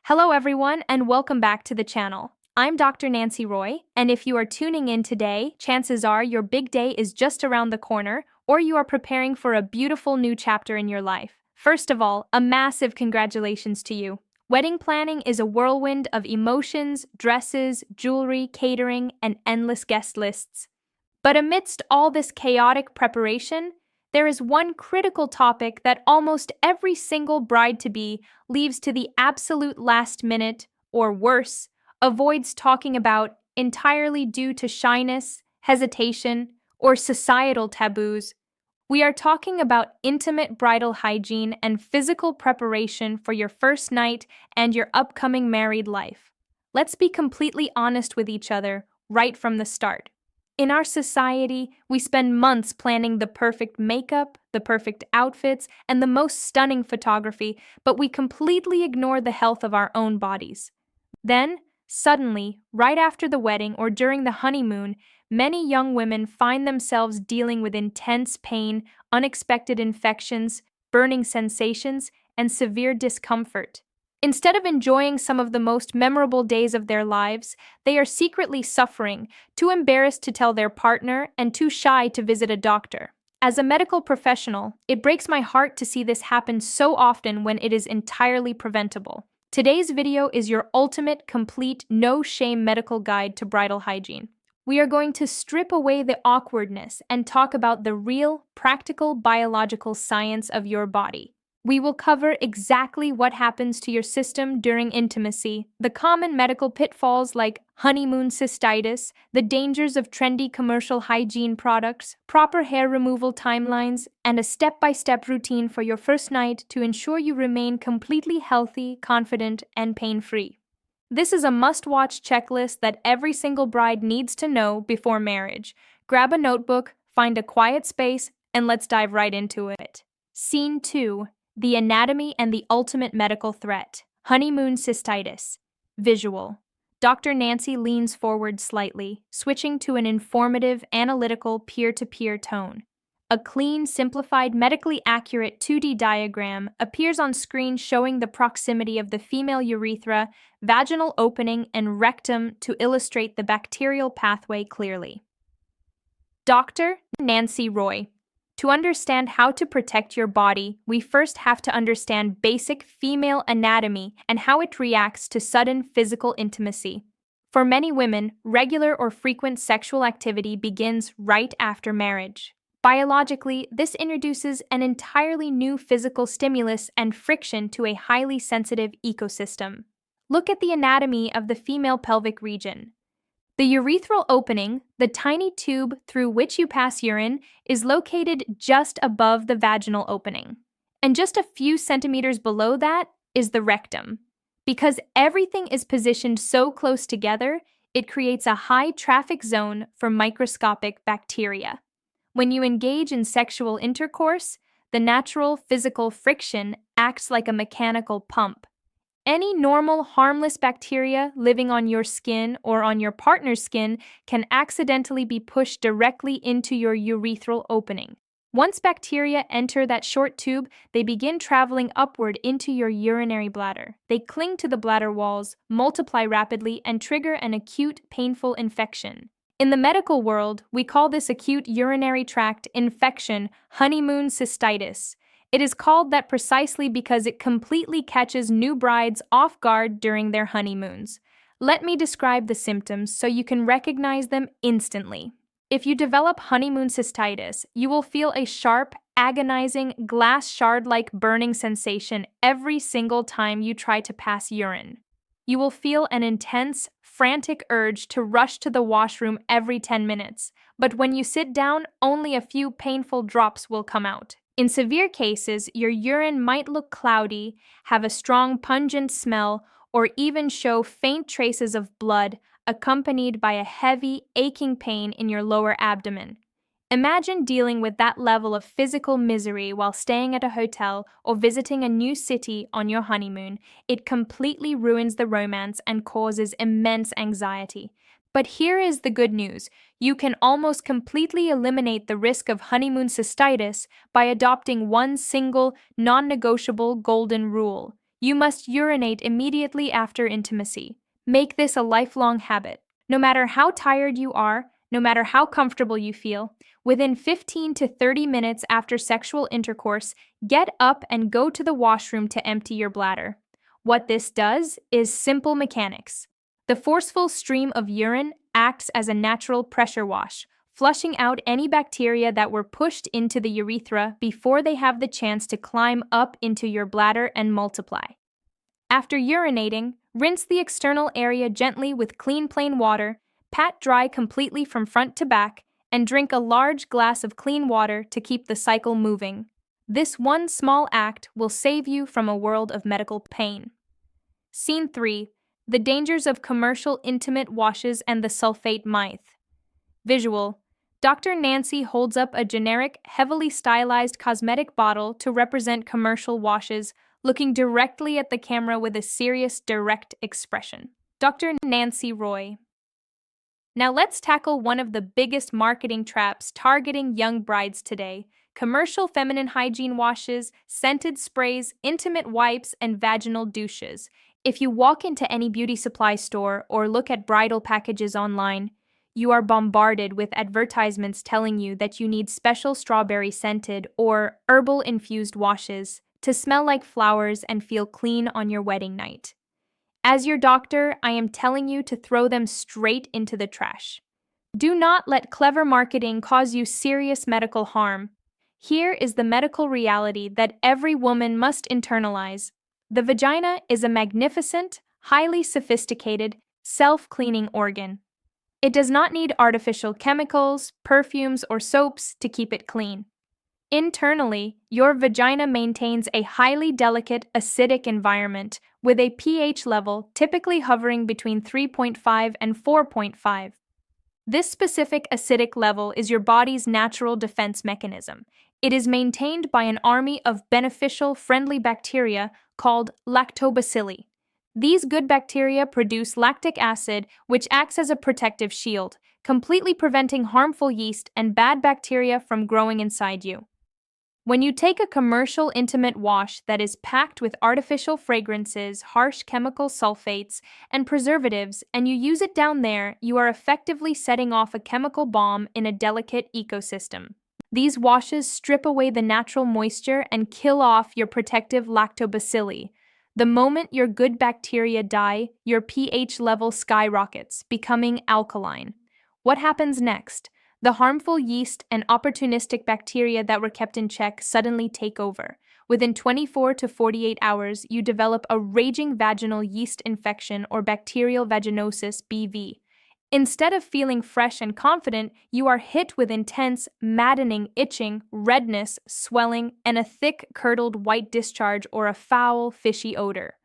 Hello everyone and welcome back to the channel. I'm Dr. Nancy Roy, and if you are tuning in today, chances are your big day is just around the corner or you are preparing for a beautiful new chapter in your life. First of all, a massive congratulations to you. Wedding planning is a whirlwind of emotions, dresses, jewelry, catering, and endless guest lists. But amidst all this chaotic preparation, there is one critical topic that almost every single bride-to-be leaves to the absolute last minute, or worse, avoids talking about entirely due to shyness, hesitation, or societal taboos. We are talking about intimate bridal hygiene and physical preparation for your first night and your upcoming married life. Let's be completely honest with each other right from the start. In our society, we spend months planning the perfect makeup, the perfect outfits, and the most stunning photography, but we completely ignore the health of our own bodies. Then, suddenly, right after the wedding or during the honeymoon, many young women find themselves dealing with intense pain, unexpected infections, burning sensations, and severe discomfort. Instead of enjoying some of the most memorable days of their lives, they are secretly suffering, too embarrassed to tell their partner and too shy to visit a doctor. As a medical professional, it breaks my heart to see this happen so often when it is entirely preventable. Today's video is your ultimate, complete, no-shame medical guide to bridal hygiene. We are going to strip away the awkwardness and talk about the real, practical, biological science of your body. We will cover exactly what happens to your system during intimacy, the common medical pitfalls like honeymoon cystitis, the dangers of trendy commercial hygiene products, proper hair removal timelines, and a step-by-step routine for your first night to ensure you remain completely healthy, confident, and pain-free. This is a must-watch checklist that every single bride needs to know before marriage. Grab a notebook, find a quiet space, and let's dive right into it. Scene 2. The anatomy and the ultimate medical threat. Honeymoon cystitis. Visual. Dr. Nancy leans forward slightly, switching to an informative, analytical, peer-to-peer tone. A clean, simplified, medically accurate 2D diagram appears on screen showing the proximity of the female urethra, vaginal opening, and rectum to illustrate the bacterial pathway clearly. Dr. Nancy Roy. To understand how to protect your body, we first have to understand basic female anatomy and how it reacts to sudden physical intimacy. For many women, regular or frequent sexual activity begins right after marriage. Biologically, this introduces an entirely new physical stimulus and friction to a highly sensitive ecosystem. Look at the anatomy of the female pelvic region. The urethral opening, the tiny tube through which you pass urine, is located just above the vaginal opening. And just a few centimeters below that is the rectum. Because everything is positioned so close together, it creates a high traffic zone for microscopic bacteria. When you engage in sexual intercourse, the natural physical friction acts like a mechanical pump. Any normal, harmless bacteria living on your skin or on your partner's skin can accidentally be pushed directly into your urethral opening. Once bacteria enter that short tube, they begin traveling upward into your urinary bladder. They cling to the bladder walls, multiply rapidly, and trigger an acute, painful infection. In the medical world, we call this acute urinary tract infection honeymoon cystitis. It is called that precisely because it completely catches new brides off guard during their honeymoons. Let me describe the symptoms so you can recognize them instantly. If you develop honeymoon cystitis, you will feel a sharp, agonizing, glass shard-like burning sensation every single time you try to pass urine. You will feel an intense, frantic urge to rush to the washroom every 10 minutes, but when you sit down, only a few painful drops will come out. In severe cases, your urine might look cloudy, have a strong pungent smell, or even show faint traces of blood accompanied by a heavy, aching pain in your lower abdomen. Imagine dealing with that level of physical misery while staying at a hotel or visiting a new city on your honeymoon. It completely ruins the romance and causes immense anxiety. But here is the good news. You can almost completely eliminate the risk of honeymoon cystitis by adopting one single, non-negotiable golden rule. You must urinate immediately after intimacy. Make this a lifelong habit. No matter how tired you are, no matter how comfortable you feel, within 15 to 30 minutes after sexual intercourse, get up and go to the washroom to empty your bladder. What this does is simple mechanics. The forceful stream of urine acts as a natural pressure wash, flushing out any bacteria that were pushed into the urethra before they have the chance to climb up into your bladder and multiply. After urinating, rinse the external area gently with clean plain water, pat dry completely from front to back, and drink a large glass of clean water to keep the cycle moving. This one small act will save you from a world of medical pain. Scene 3. The dangers of commercial intimate washes and the sulfate myth. Visual. Dr. Nancy holds up a generic, heavily stylized cosmetic bottle to represent commercial washes, looking directly at the camera with a serious, direct expression. Dr. Nancy Roy. Now let's tackle one of the biggest marketing traps targeting young brides today: commercial feminine hygiene washes, scented sprays, intimate wipes, and vaginal douches. If you walk into any beauty supply store or look at bridal packages online, you are bombarded with advertisements telling you that you need special strawberry scented or herbal infused washes to smell like flowers and feel clean on your wedding night. As your doctor, I am telling you to throw them straight into the trash. Do not let clever marketing cause you serious medical harm. Here is the medical reality that every woman must internalize. The vagina is a magnificent, highly sophisticated, self-cleaning organ. It does not need artificial chemicals, perfumes, or soaps to keep it clean. Internally, your vagina maintains a highly delicate, acidic environment with a pH level typically hovering between 3.5 and 4.5. This specific acidic level is your body's natural defense mechanism. It is maintained by an army of beneficial, friendly bacteria called lactobacilli. These good bacteria produce lactic acid, which acts as a protective shield, completely preventing harmful yeast and bad bacteria from growing inside you. When you take a commercial intimate wash that is packed with artificial fragrances, harsh chemical sulfates, and preservatives, and you use it down there, you are effectively setting off a chemical bomb in a delicate ecosystem. These washes strip away the natural moisture and kill off your protective lactobacilli. The moment your good bacteria die, your pH level skyrockets, becoming alkaline. What happens next? The harmful yeast and opportunistic bacteria that were kept in check suddenly take over. Within 24 to 48 hours, you develop a raging vaginal yeast infection or bacterial vaginosis (BV). Instead of feeling fresh and confident, you are hit with intense, maddening itching, redness, swelling, and a thick, curdled white discharge or a foul, fishy odor.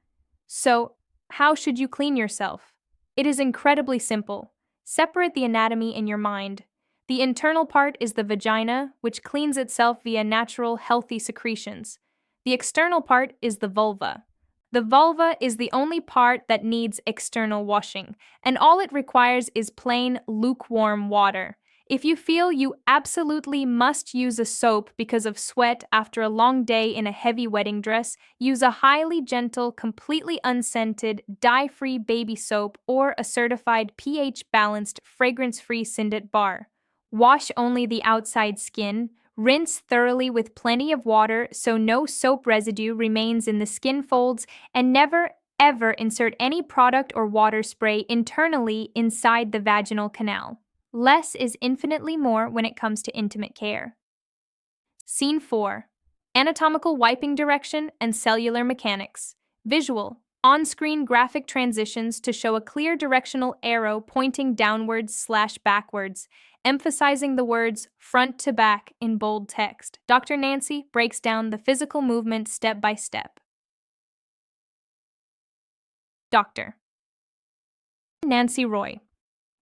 So, how should you clean yourself? It is incredibly simple. Separate the anatomy in your mind. The internal part is the vagina, which cleans itself via natural, healthy secretions. The external part is the vulva. The vulva is the only part that needs external washing, and all it requires is plain, lukewarm water. If you feel you absolutely must use a soap because of sweat after a long day in a heavy wedding dress, use a highly gentle, completely unscented, dye-free baby soap or a certified pH-balanced, fragrance-free Sindet bar. Wash only the outside skin. Rinse thoroughly with plenty of water so no soap residue remains in the skin folds, and never, ever insert any product or water spray internally inside the vaginal canal. Less is infinitely more when it comes to intimate care. Scene 4. Anatomical wiping direction and cellular mechanics. Visual. On-screen graphic transitions to show a clear directional arrow pointing downwards/backwards, emphasizing the words front to back in bold text. Dr. Nancy breaks down the physical movement step by step. Dr. Nancy Roy.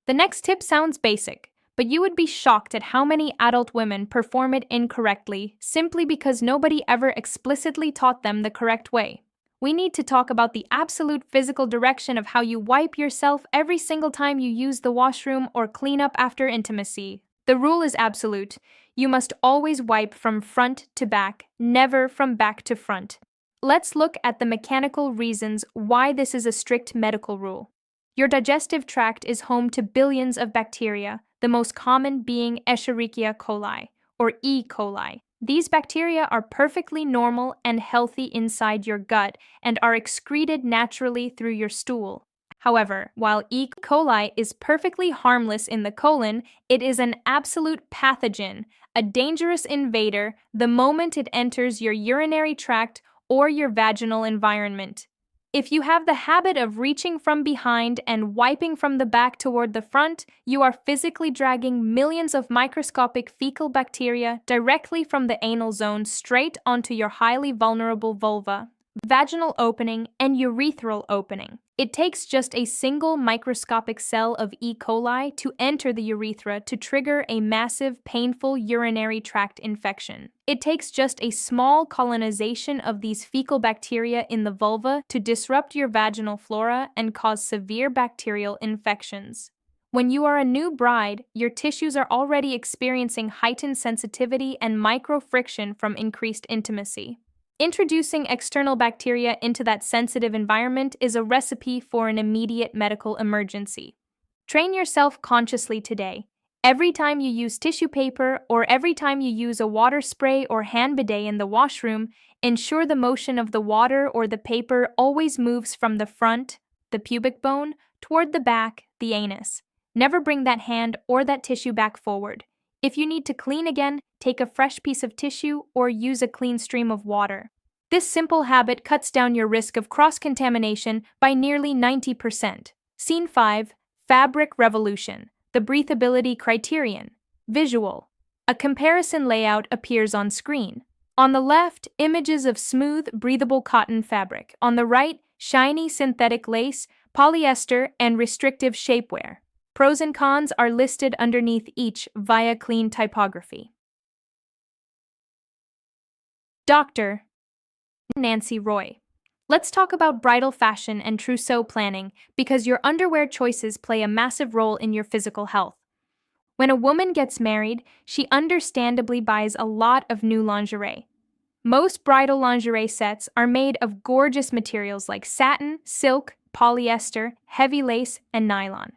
The next tip sounds basic, but you would be shocked at how many adult women perform it incorrectly simply because nobody ever explicitly taught them the correct way. We need to talk about the absolute physical direction of how you wipe yourself every single time you use the washroom or clean up after intimacy. The rule is absolute. You must always wipe from front to back, never from back to front. Let's look at the mechanical reasons why this is a strict medical rule. Your digestive tract is home to billions of bacteria, the most common being Escherichia coli, or E. coli. These bacteria are perfectly normal and healthy inside your gut and are excreted naturally through your stool. However, while E. coli is perfectly harmless in the colon, it is an absolute pathogen, a dangerous invader the moment it enters your urinary tract or your vaginal environment. If you have the habit of reaching from behind and wiping from the back toward the front, you are physically dragging millions of microscopic fecal bacteria directly from the anal zone straight onto your highly vulnerable vulva, vaginal opening, and urethral opening. It takes just a single microscopic cell of E. coli to enter the urethra to trigger a massive, painful urinary tract infection. It takes just a small colonization of these fecal bacteria in the vulva to disrupt your vaginal flora and cause severe bacterial infections. When you are a new bride, your tissues are already experiencing heightened sensitivity and micro-friction from increased intimacy. Introducing external bacteria into that sensitive environment is a recipe for an immediate medical emergency. Train yourself consciously today. Every time you use tissue paper or every time you use a water spray or hand bidet in the washroom, ensure the motion of the water or the paper always moves from the front, the pubic bone, toward the back, the anus. Never bring that hand or that tissue back forward. If you need to clean again, take a fresh piece of tissue or use a clean stream of water. This simple habit cuts down your risk of cross-contamination by nearly 90%. Scene 5. Fabric Revolution. The Breathability Criterion. Visual. A comparison layout appears on screen. On the left, images of smooth, breathable cotton fabric. On the right, shiny synthetic lace, polyester, and restrictive shapewear. Pros and cons are listed underneath each via clean typography. Dr. Nancy Roy. Let's talk about bridal fashion and trousseau planning because your underwear choices play a massive role in your physical health. When a woman gets married, she understandably buys a lot of new lingerie. Most bridal lingerie sets are made of gorgeous materials like satin, silk, polyester, heavy lace, and nylon.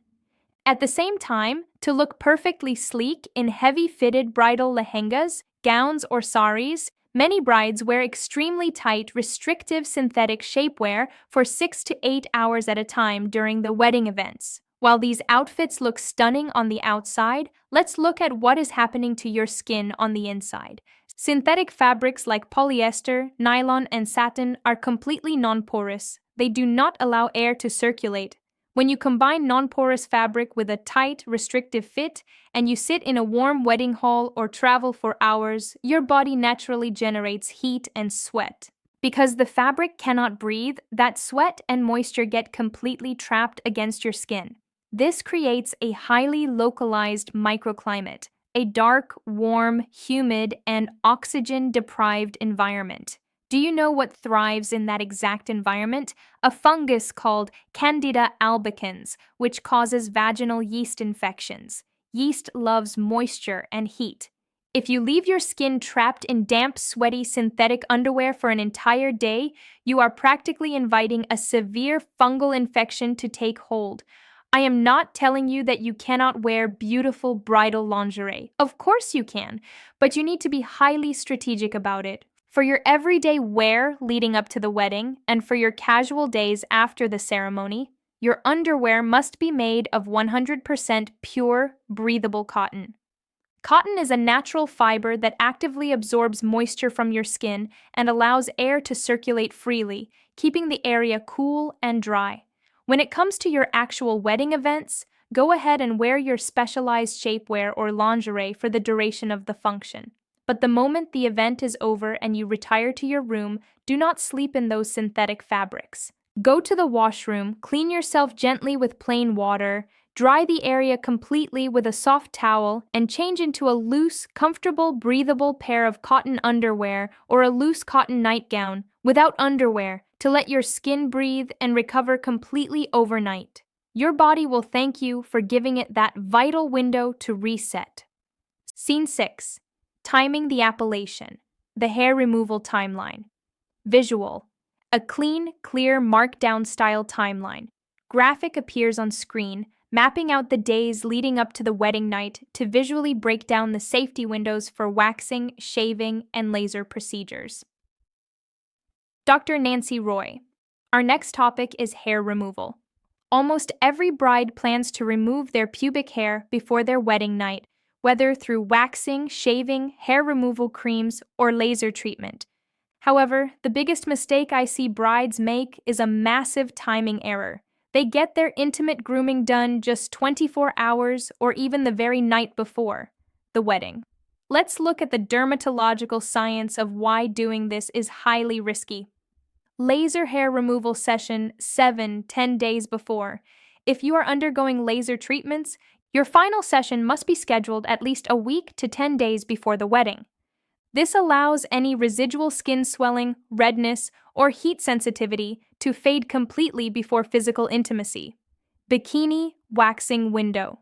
At the same time, to look perfectly sleek in heavy-fitted bridal lehengas, gowns, or saris, many brides wear extremely tight, restrictive synthetic shapewear for 6 to 8 hours at a time during the wedding events. While these outfits look stunning on the outside, let's look at what is happening to your skin on the inside. Synthetic fabrics like polyester, nylon, and satin are completely non-porous. They do not allow air to circulate. When you combine non-porous fabric with a tight, restrictive fit, and you sit in a warm wedding hall or travel for hours, your body naturally generates heat and sweat. Because the fabric cannot breathe, that sweat and moisture get completely trapped against your skin. This creates a highly localized microclimate, a dark, warm, humid, and oxygen-deprived environment. Do you know what thrives in that exact environment? A fungus called Candida albicans, which causes vaginal yeast infections. Yeast loves moisture and heat. If you leave your skin trapped in damp, sweaty synthetic underwear for an entire day, you are practically inviting a severe fungal infection to take hold. I am not telling you that you cannot wear beautiful bridal lingerie. Of course you can, but you need to be highly strategic about it. For your everyday wear leading up to the wedding and for your casual days after the ceremony, your underwear must be made of 100% pure, breathable cotton. Cotton is a natural fiber that actively absorbs moisture from your skin and allows air to circulate freely, keeping the area cool and dry. When it comes to your actual wedding events, go ahead and wear your specialized shapewear or lingerie for the duration of the function. But the moment the event is over and you retire to your room, do not sleep in those synthetic fabrics. Go to the washroom, clean yourself gently with plain water, dry the area completely with a soft towel, and change into a loose, comfortable, breathable pair of cotton underwear or a loose cotton nightgown without underwear to let your skin breathe and recover completely overnight. Your body will thank you for giving it that vital window to reset. Scene 6. Timing the appellation. The hair removal timeline. Visual. A clean, clear markdown style timeline. Graphic appears on screen, mapping out the days leading up to the wedding night to visually break down the safety windows for waxing, shaving, and laser procedures. Dr. Nancy Roy. Our next topic is hair removal. Almost every bride plans to remove their pubic hair before their wedding night, whether through waxing, shaving, hair removal creams, or laser treatment. However, the biggest mistake I see brides make is a massive timing error. They get their intimate grooming done just 24 hours or even the very night before the wedding. Let's look at the dermatological science of why doing this is highly risky. Laser hair removal session 7-10 days before. If you are undergoing laser treatments, your final session must be scheduled at least a week to 10 days before the wedding. This allows any residual skin swelling, redness, or heat sensitivity to fade completely before physical intimacy. Bikini waxing window.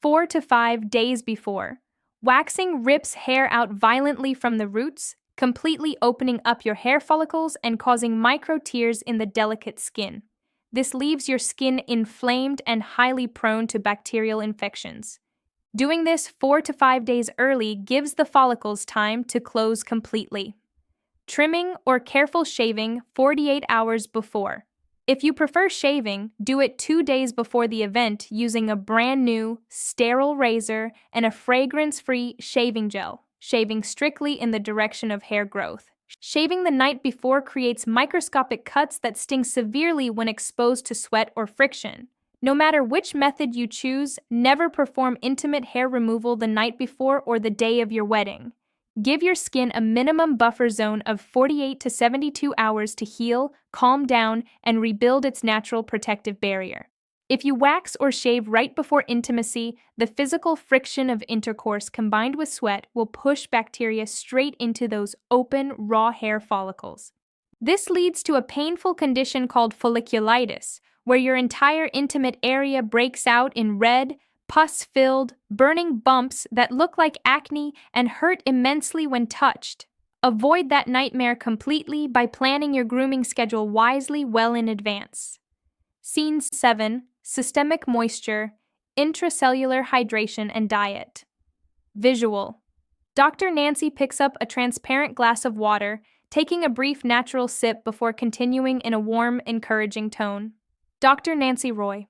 4 to 5 days before. Waxing rips hair out violently from the roots, completely opening up your hair follicles and causing micro tears in the delicate skin. This leaves your skin inflamed and highly prone to bacterial infections. Doing this 4 to 5 days early gives the follicles time to close completely. Trimming or careful shaving 48 hours before. If you prefer shaving, do it 2 days before the event using a brand new, sterile razor and a fragrance-free shaving gel, shaving strictly in the direction of hair growth. Shaving the night before creates microscopic cuts that sting severely when exposed to sweat or friction. No matter which method you choose, never perform intimate hair removal the night before or the day of your wedding. Give your skin a minimum buffer zone of 48 to 72 hours to heal, calm down, and rebuild its natural protective barrier. If you wax or shave right before intimacy, the physical friction of intercourse combined with sweat will push bacteria straight into those open, raw hair follicles. This leads to a painful condition called folliculitis, where your entire intimate area breaks out in red, pus-filled, burning bumps that look like acne and hurt immensely when touched. Avoid that nightmare completely by planning your grooming schedule wisely well in advance. Scene 7. Systemic moisture, intracellular hydration and diet. Visual. Dr. Nancy picks up a transparent glass of water, taking a brief natural sip before continuing in a warm, encouraging tone. Dr. Nancy Roy.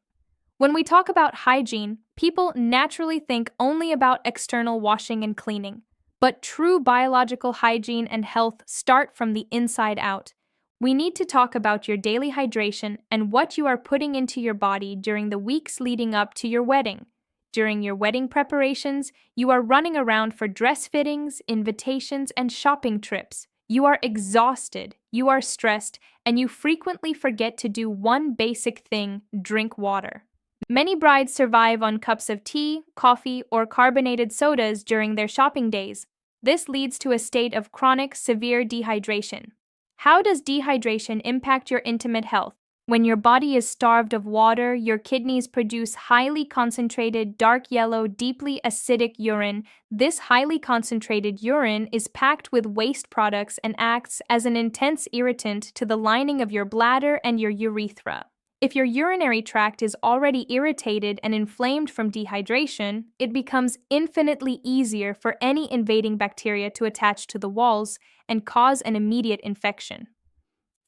When we talk about hygiene, people naturally think only about external washing and cleaning. But true biological hygiene and health start from the inside out. We need to talk about your daily hydration and what you are putting into your body during the weeks leading up to your wedding. During your wedding preparations, you are running around for dress fittings, invitations, and shopping trips. You are exhausted, you are stressed, and you frequently forget to do one basic thing: drink water. Many brides survive on cups of tea, coffee, or carbonated sodas during their shopping days. This leads to a state of chronic, severe dehydration. How does dehydration impact your intimate health? When your body is starved of water, your kidneys produce highly concentrated, dark yellow, deeply acidic urine. This highly concentrated urine is packed with waste products and acts as an intense irritant to the lining of your bladder and your urethra. If your urinary tract is already irritated and inflamed from dehydration, it becomes infinitely easier for any invading bacteria to attach to the walls and cause an immediate infection.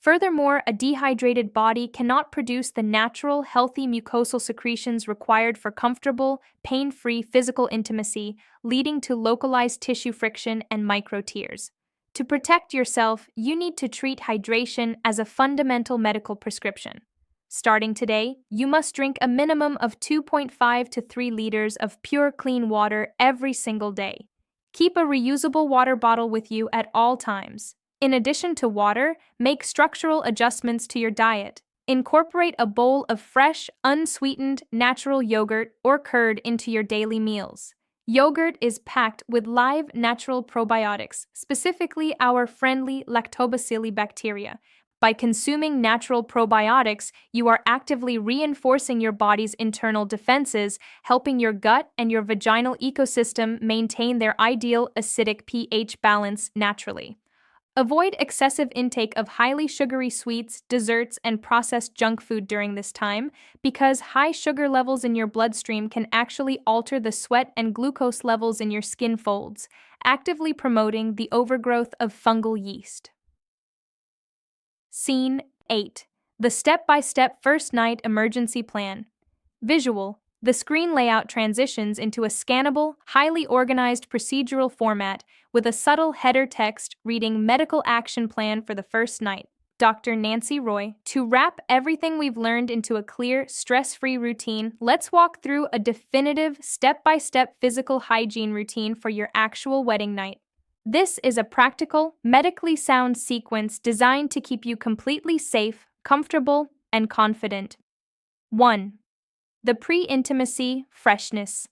Furthermore, a dehydrated body cannot produce the natural, healthy mucosal secretions required for comfortable, pain-free physical intimacy, leading to localized tissue friction and micro tears. To protect yourself, you need to treat hydration as a fundamental medical prescription. Starting today, you must drink a minimum of 2.5 to 3 liters of pure, clean water every single day. Keep a reusable water bottle with you at all times. In addition to water, make structural adjustments to your diet. Incorporate a bowl of fresh, unsweetened, natural yogurt or curd into your daily meals. Yogurt is packed with live, natural probiotics, specifically our friendly lactobacilli bacteria. By consuming natural probiotics, you are actively reinforcing your body's internal defenses, helping your gut and your vaginal ecosystem maintain their ideal acidic pH balance naturally. Avoid excessive intake of highly sugary sweets, desserts, and processed junk food during this time because high sugar levels in your bloodstream can actually alter the sweat and glucose levels in your skin folds, actively promoting the overgrowth of fungal yeast. Scene 8. The step-by-step first night emergency plan. Visual. The screen layout transitions into a scannable, highly organized procedural format with a subtle header text reading Medical Action Plan for the First Night. Dr. Nancy Roy. To wrap everything we've learned into a clear, stress-free routine, let's walk through a definitive, step-by-step physical hygiene routine for your actual wedding night. This is a practical, medically sound sequence designed to keep you completely safe, comfortable, and confident. 1. The pre-intimacy freshness.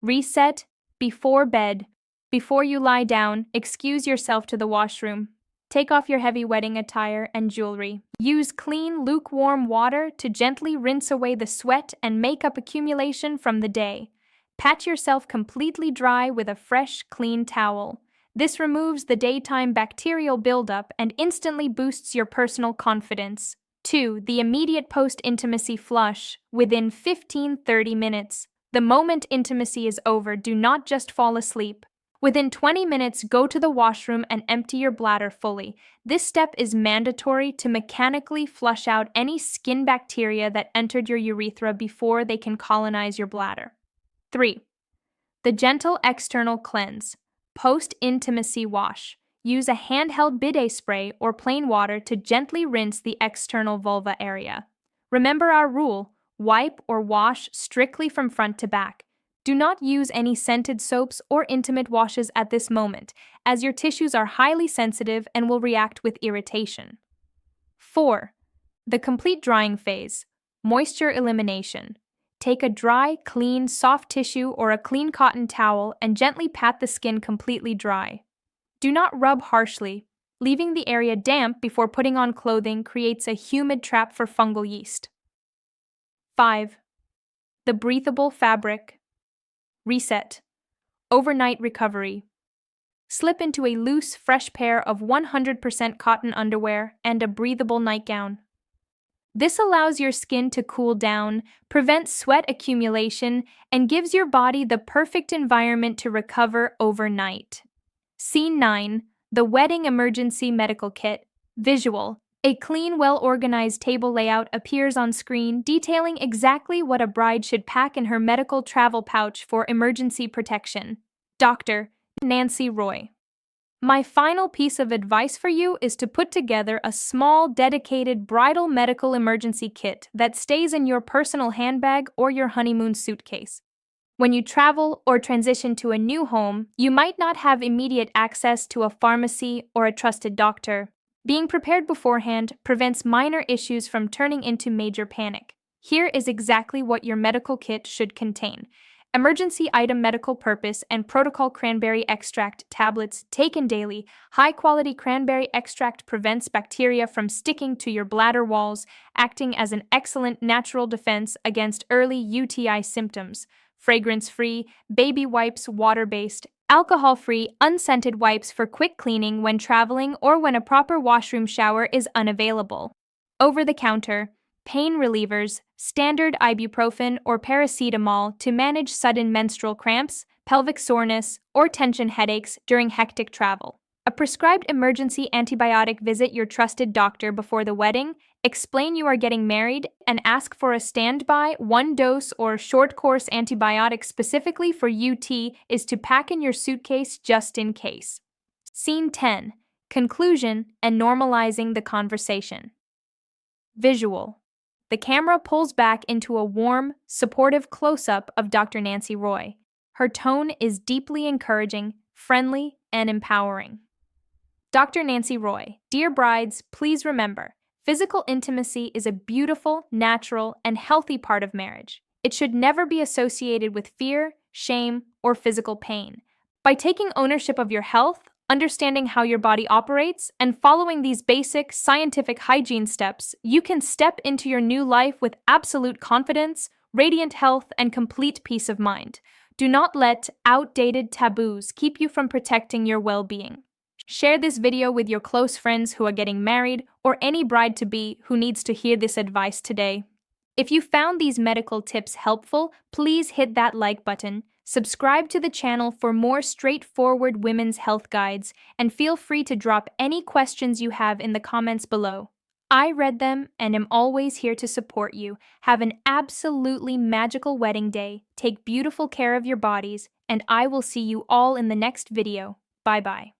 Reset before bed. Before you lie down, excuse yourself to the washroom. Take off your heavy wedding attire and jewelry. Use clean, lukewarm water to gently rinse away the sweat and makeup accumulation from the day. Pat yourself completely dry with a fresh, clean towel. This removes the daytime bacterial buildup and instantly boosts your personal confidence. 2. The immediate post-intimacy flush within 15-30 minutes. The moment intimacy is over, do not just fall asleep. Within 20 minutes, go to the washroom and empty your bladder fully. This step is mandatory to mechanically flush out any skin bacteria that entered your urethra before they can colonize your bladder. 3. The gentle external cleanse. Post-intimacy wash. Use a handheld bidet spray or plain water to gently rinse the external vulva area. Remember our rule: wipe or wash strictly from front to back. Do not use any scented soaps or intimate washes at this moment, as your tissues are highly sensitive and will react with irritation. 4. The complete drying phase. Moisture elimination. Take a dry, clean, soft tissue or a clean cotton towel and gently pat the skin completely dry. Do not rub harshly. Leaving the area damp before putting on clothing creates a humid trap for fungal yeast. 5. The breathable fabric. Reset. Overnight recovery. Slip into a loose, fresh pair of 100% cotton underwear and a breathable nightgown. This allows your skin to cool down, prevents sweat accumulation, and gives your body the perfect environment to recover overnight. Scene 9. The Wedding Emergency Medical Kit. Visual. A clean, well-organized table layout appears on screen detailing exactly what a bride should pack in her medical travel pouch for emergency protection. Dr. Nancy Roy. My final piece of advice for you is to put together a small, dedicated bridal medical emergency kit that stays in your personal handbag or your honeymoon suitcase. When you travel or transition to a new home, you might not have immediate access to a pharmacy or a trusted doctor. Being prepared beforehand prevents minor issues from turning into major panic. Here is exactly what your medical kit should contain. Emergency item medical purpose and protocol cranberry extract tablets taken daily. High-quality cranberry extract prevents bacteria from sticking to your bladder walls, acting as an excellent natural defense against early UTI symptoms. Fragrance-free, baby wipes, water-based, alcohol-free, unscented wipes for quick cleaning when traveling or when a proper washroom shower is unavailable. Over-the-counter, pain relievers, standard ibuprofen or paracetamol to manage sudden menstrual cramps, pelvic soreness, or tension headaches during hectic travel. A prescribed emergency antibiotic. Visit your trusted doctor before the wedding, explain you are getting married, and ask for a standby, one-dose or short-course antibiotic specifically for UT is to pack in your suitcase just in case. Scene 10. Conclusion and normalizing the conversation. Visual. The camera pulls back into a warm, supportive close-up of Dr. Nancy Roy. Her tone is deeply encouraging, friendly, and empowering. Dr. Nancy Roy. Dear brides, please remember, physical intimacy is a beautiful, natural, and healthy part of marriage. It should never be associated with fear, shame, or physical pain. By taking ownership of your health, understanding how your body operates, and following these basic scientific hygiene steps, you can step into your new life with absolute confidence, radiant health, and complete peace of mind. Do not let outdated taboos keep you from protecting your well-being. Share this video with your close friends who are getting married or any bride-to-be who needs to hear this advice today. If you found these medical tips helpful, please hit that like button, subscribe to the channel for more straightforward women's health guides, and feel free to drop any questions you have in the comments below. I read them and am always here to support you. Have an absolutely magical wedding day, take beautiful care of your bodies, and I will see you all in the next video. Bye-bye.